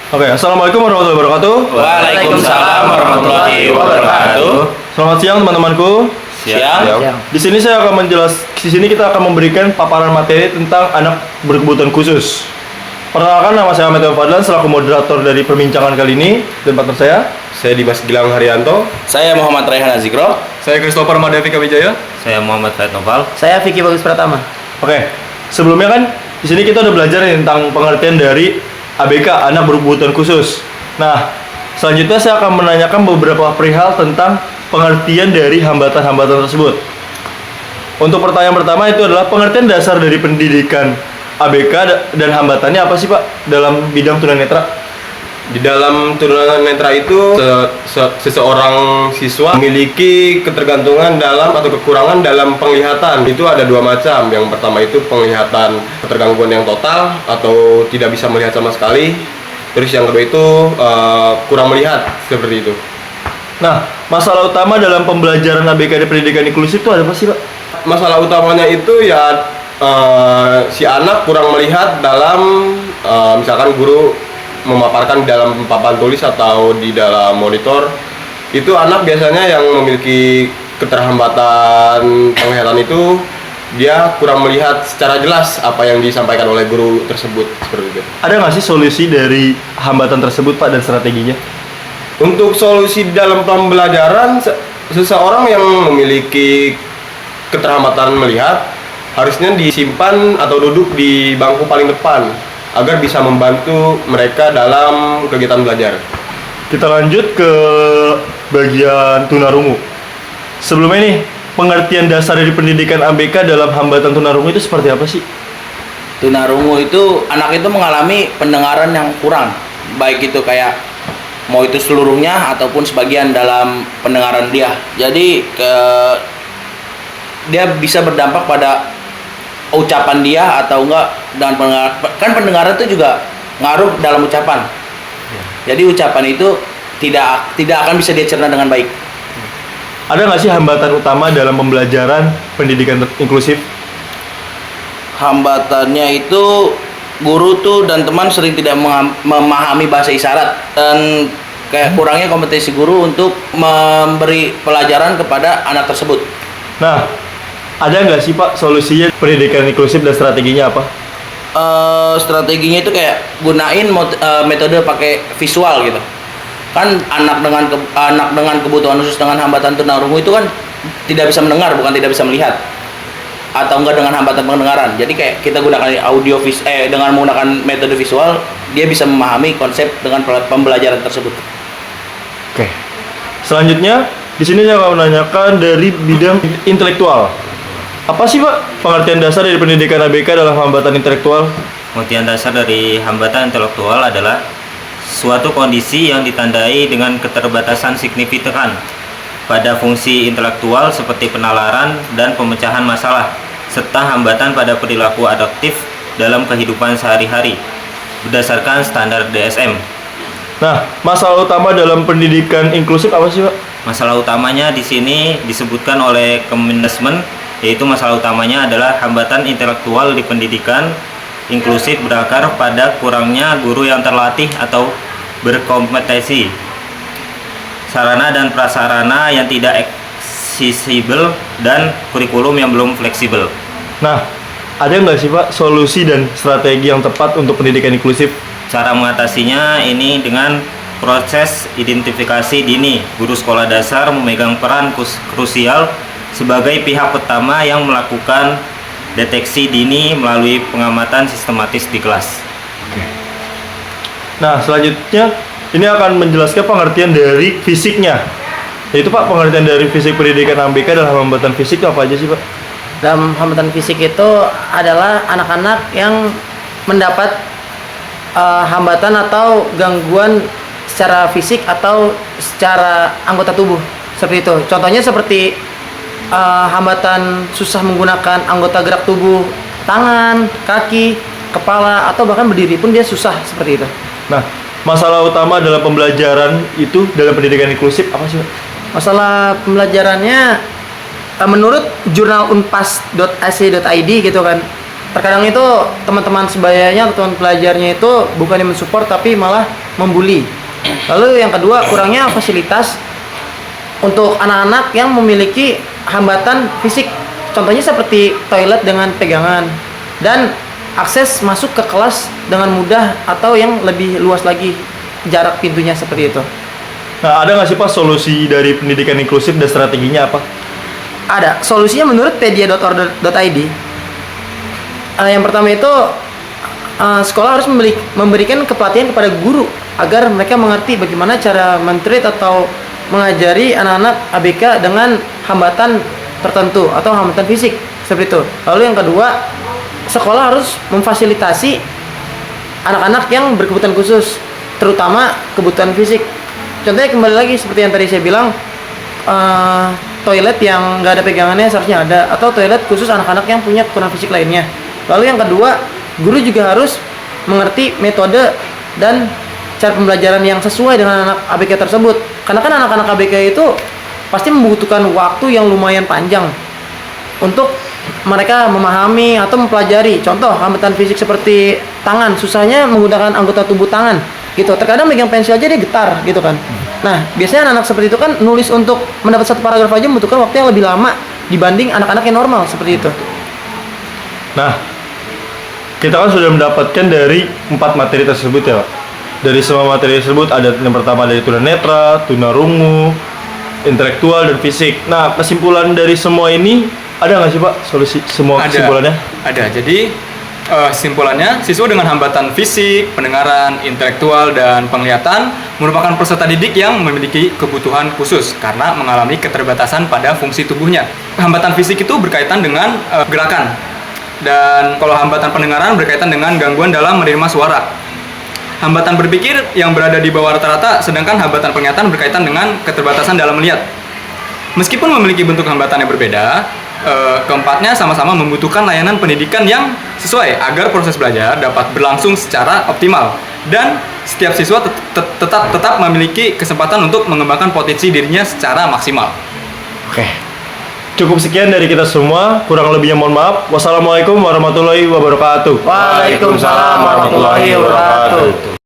Oke, assalamualaikum warahmatullahi wabarakatuh. Waalaikumsalam warahmatullahi wabarakatuh. Selamat siang teman-temanku. Siang. Di sini di sini kita akan memberikan paparan materi tentang anak berkebutuhan khusus. Perkenalkan, nama saya Ahmed Fadlan selaku moderator dari perbincangan kali ini, dan partner saya Dimas Gilang Haryanto. Saya Muhammad Raihan Azikro. Saya Christopher Madavika Wijaya. Saya Muhammad Faid Noval. Saya Vicky Bagus Pratama. Oke, sebelumnya kan di sini kita udah belajar nih tentang pengertian dari ABK, anak berkebutuhan khusus. Nah, selanjutnya saya akan menanyakan beberapa perihal tentang pengertian dari hambatan-hambatan tersebut. Untuk pertanyaan pertama itu adalah pengertian dasar dari pendidikan ABK dan hambatannya apa sih Pak dalam bidang tunanetra? Di dalam tunanetra itu seseorang siswa memiliki ketergantungan dalam atau kekurangan dalam penglihatan. Itu ada dua macam. Yang pertama itu penglihatan ketergangguan yang total atau tidak bisa melihat sama sekali. Terus yang kedua itu kurang melihat, seperti itu. Nah, masalah utama dalam pembelajaran ABK di pendidikan inklusif itu ada apa sih Pak? Masalah utamanya itu ya si anak kurang melihat dalam misalkan guru memaparkan dalam papan tulis atau di dalam monitor. Itu anak biasanya yang memiliki keterhambatan penglihatan itu dia kurang melihat secara jelas apa yang disampaikan oleh guru tersebut, seperti itu. Ada nggak sih solusi dari hambatan tersebut Pak dan strateginya? Untuk solusi dalam pembelajaran, seseorang yang memiliki keterhambatan melihat harusnya disimpan atau duduk di bangku paling depan agar bisa membantu mereka dalam kegiatan belajar. Kita lanjut ke bagian tunarungu. Sebelumnya nih, pengertian dasar dari pendidikan ABK dalam hambatan tunarungu itu seperti apa sih? Tunarungu itu anak itu mengalami pendengaran yang kurang, baik itu kayak mau itu seluruhnya ataupun sebagian dalam pendengaran dia. Jadi dia bisa berdampak pada ucapan dia atau enggak dengan pendengaran itu juga ngaruh dalam ucapan. Jadi ucapan itu tidak akan bisa dia cerna dengan baik. Ada nggak sih hambatan utama dalam pembelajaran pendidikan inklusif? Hambatannya itu guru tuh dan teman sering tidak memahami bahasa isyarat dan kayak kurangnya kompetensi guru untuk memberi pelajaran kepada anak tersebut. Nah, ada nggak sih Pak solusinya pendidikan inklusif dan strateginya apa? Strateginya itu kayak gunain metode pakai visual gitu. Kan anak dengan kebutuhan khusus dengan hambatan tunarungu itu kan tidak bisa mendengar, bukan tidak bisa melihat. Atau enggak dengan hambatan pendengaran. Jadi kayak kita gunakan dengan menggunakan metode visual, dia bisa memahami konsep dengan pembelajaran tersebut. Oke. Selanjutnya, di sini saya akan menanyakan dari bidang intelektual. Apa sih Pak pengertian dasar dari pendidikan ABK dalam hambatan intelektual? Pengertian dasar dari hambatan intelektual adalah suatu kondisi yang ditandai dengan keterbatasan signifikan pada fungsi intelektual seperti penalaran dan pemecahan masalah, serta hambatan pada perilaku adaptif dalam kehidupan sehari-hari berdasarkan standar DSM. Nah, masalah utama dalam pendidikan inklusif apa sih Pak? Masalah utamanya di sini disebutkan oleh Kemendesmen, yaitu masalah utamanya adalah hambatan intelektual di pendidikan inklusif berakar pada kurangnya guru yang terlatih atau berkompetensi, sarana dan prasarana yang tidak aksesibel, dan kurikulum yang belum fleksibel. Nah, ada nggak sih Pak solusi dan strategi yang tepat untuk pendidikan inklusif? Cara mengatasinya ini dengan proses identifikasi dini. Guru sekolah dasar memegang peran krusial sebagai pihak pertama yang melakukan deteksi dini melalui pengamatan sistematis di kelas. Nah, selanjutnya ini akan menjelaskan pengertian dari fisiknya. Yaitu Pak, pengertian dari fisik pendidikan ABK dalam hambatan fisik itu apa aja sih Pak? Dalam hambatan fisik itu adalah anak-anak yang mendapat hambatan atau gangguan secara fisik atau secara anggota tubuh. Seperti itu. Contohnya seperti hambatan susah menggunakan anggota gerak tubuh, tangan, kaki, kepala, atau bahkan berdiri pun dia susah seperti itu. Nah, masalah utama dalam pembelajaran itu dalam pendidikan inklusif apa sih Pak? Masalah pembelajarannya menurut jurnal unpas.ac.id gitu kan, terkadang itu teman-teman sebayanya atau teman pelajarnya itu bukannya mensupport tapi malah membuli. Lalu yang kedua, kurangnya fasilitas untuk anak-anak yang memiliki hambatan fisik. Contohnya seperti toilet dengan pegangan dan akses masuk ke kelas dengan mudah atau yang lebih luas lagi jarak pintunya seperti itu. Nah, ada nggak sih Pak solusi dari pendidikan inklusif dan strateginya apa? Ada. Solusinya menurut pedia.org.id. Yang pertama itu sekolah harus memberikan kepelatihan kepada guru agar mereka mengerti bagaimana cara men-treat atau mengajari anak-anak ABK dengan hambatan tertentu atau hambatan fisik seperti itu. Lalu yang kedua, sekolah harus memfasilitasi anak-anak yang berkebutuhan khusus, terutama kebutuhan fisik. Contohnya kembali lagi seperti yang tadi saya bilang, toilet yang nggak ada pegangannya seharusnya ada, atau toilet khusus anak-anak yang punya kekurangan fisik lainnya. Lalu yang kedua, guru juga harus mengerti metode dan cara pembelajaran yang sesuai dengan anak ABK tersebut. Karena kan anak-anak ABK itu pasti membutuhkan waktu yang lumayan panjang untuk mereka memahami atau mempelajari. Contoh, hambatan fisik seperti tangan, susahnya menggunakan anggota tubuh tangan gitu. Terkadang megang pensil aja dia getar gitu kan. Nah, biasanya anak-anak seperti itu kan nulis untuk mendapat satu paragraf aja membutuhkan waktu yang lebih lama dibanding anak-anak yang normal seperti itu. Nah, kita kan sudah mendapatkan dari 4 materi tersebut ya Pak. Dari semua materi tersebut ada yang pertama dari tunanetra, tunarungu, intelektual, dan fisik. Nah, kesimpulan dari semua ini ada nggak sih Pak solusi semua kesimpulannya? Ada. Jadi simpulannya, siswa dengan hambatan fisik, pendengaran, intelektual, dan penglihatan merupakan peserta didik yang memiliki kebutuhan khusus karena mengalami keterbatasan pada fungsi tubuhnya. Hambatan fisik itu berkaitan dengan gerakan, dan kalau hambatan pendengaran berkaitan dengan gangguan dalam menerima suara. Hambatan berpikir yang berada di bawah rata-rata, sedangkan hambatan penglihatan berkaitan dengan keterbatasan dalam melihat. Meskipun memiliki bentuk hambatan yang berbeda, keempatnya sama-sama membutuhkan layanan pendidikan yang sesuai agar proses belajar dapat berlangsung secara optimal dan setiap siswa tetap memiliki kesempatan untuk mengembangkan potensi dirinya secara maksimal. Oke. Cukup sekian dari kita semua, kurang lebihnya mohon maaf. Wassalamualaikum warahmatullahi wabarakatuh. Waalaikumsalam warahmatullahi wabarakatuh.